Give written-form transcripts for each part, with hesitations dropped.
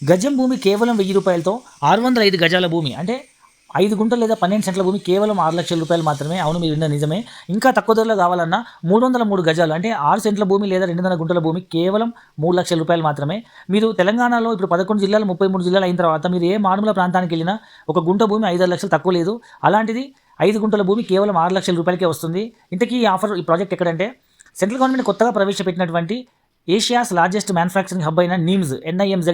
గజం భూమి కేవలం 1000 రూపాయలతో 605 గజాల భూమి అంటే 5 గుంటలు లేదా 12 సెంట్ల భూమి కేవలం 6 లక్షల రూపాయలు మాత్రమే. అవును, మీరు విన్న నిజమే. ఇంకా తక్కువ ధరలో కావాలన్నా 303 గజాలు అంటే 6 సెంట్ల భూమి లేదా 200 గుంటల భూమి కేవలం 3 లక్షల రూపాయలు మాత్రమే. మీరు తెలంగాణలో ఇప్పుడు 11 జిల్లాలు 33 జిల్లాలు అయిన తర్వాత మీరు ఏ మారుమూల ప్రాంతానికి వెళ్ళినా ఒక గుంట భూమి 5-6 లక్షలు తక్కువ లేదు. అలాంటిది 5 గుంటల భూమి కేవలం 6 లక్షల రూపాయలకే వస్తుంది. ఇంతకీ ఈ ప్రాజెక్ట్ ఎక్కడంటే సెంట్రల్ గవర్నమెంట్ కొత్తగా ప్రవేశపెట్టినటువంటి ఏషియాస్ లార్జెస్ట్ మ్యానుఫ్యాక్చరింగ్ హబ్ అయిన NIMZ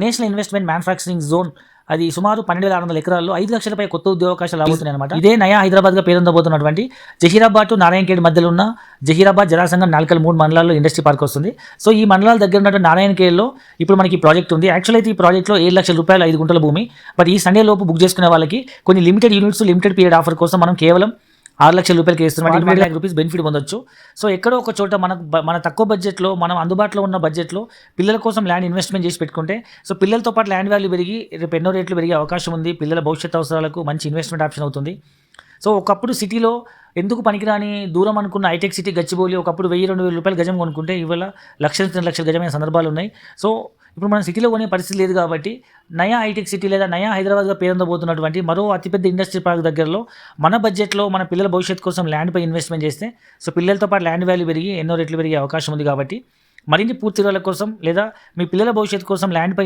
national investment manufacturing zone అది సుమారు 12,600 ఎకరాల్లో 5 లక్షలపై కొత్త ఉద్యోగావకాశాలు రాబోతున్నాయి అనమాట. ఇదే నయా హైదరాబాద్గా పేరొందబోతున్నటువంటి జహీరాబాద్ టు నారాయణఖేడ్ మధ్యలో ఉన్న జహీరాబాద్ జరాసంగం నాల్కల్ 3 మండలాల్లో ఇండస్ట్రీ పార్క్ వస్తుంది. సో ఈ మండలాల దగ్గర ఉన్నటువంటి నారాయణఖేడ్లో ఇప్పుడు మనకి ప్రాజెక్ట్ ఉంది. యాక్చువల్ అయితే ఈ ప్రాజెక్ట్లో 7 లక్షల రూపాయలు 5 గుంటల భూమి. బట్ ఈ సండే లోపు బుక్ చేసుకునే వాళ్ళకి కొన్ని limited units limited period offer కోసం మనం కేవలం 6 లక్షల రూపాయలకి ఇస్తున్నాం. 20 lakh రూపీస్ బెనిఫిట్ పొందొచ్చు. సో ఎక్కడో ఒక చోట మన తక్కువ బడ్జెట్లో మనం అందుబాటులో ఉన్న బడ్జెట్లో పిల్లల కోసం ల్యాండ్ ఇన్వెస్ట్మెంట్ చేసి పెట్టుకుంటే సో పిల్లలతో పాటు ల్యాండ్ వాల్యూ పెరిగి రేపు ఎన్నో రేట్లు పెరిగే అవకాశం ఉంది. పిల్లల భవిష్యత్ అవసరాలకు మంచి ఇన్వెస్ట్మెంట్ ఆప్షన్ అవుతుంది. సో ఒకప్పుడు సిటీలో ఎందుకు పనికిరాని దూరం అనుకున్న హైటెక్ సిటీ గచ్చిబౌలి ఒకప్పుడు 1000-2000 రూపాయలు గజం కొనుక్కుంటే ఇవాళ 1,00,000-2 లక్షల గజమైన సందర్భాలు ఉన్నాయి. సో ఇప్పుడు మనం సిటీలో కొనే పరిస్థితి లేదు కాబట్టి నయా హైటెక్ సిటీ లేదా నయా హైదరాబాద్గా పేరొందబోతున్నటువంటి మరో అతిపెద్ద ఇండస్ట్రీ పార్క్ దగ్గరలో మన బడ్జెట్లో మన పిల్లల భవిష్యత్తు కోసం ల్యాండ్పై ఇన్వెస్ట్మెంట్ చేస్తే సో పిల్లలతో పాటు ల్యాండ్ వాల్యూ పెరిగి ఎన్నో రెట్లు పెరిగే అవకాశం ఉంది. కాబట్టి మరిన్ని పూర్తి వివరాల కోసం లేదా మీ పిల్లల భవిష్యత్తు కోసం ల్యాండ్పై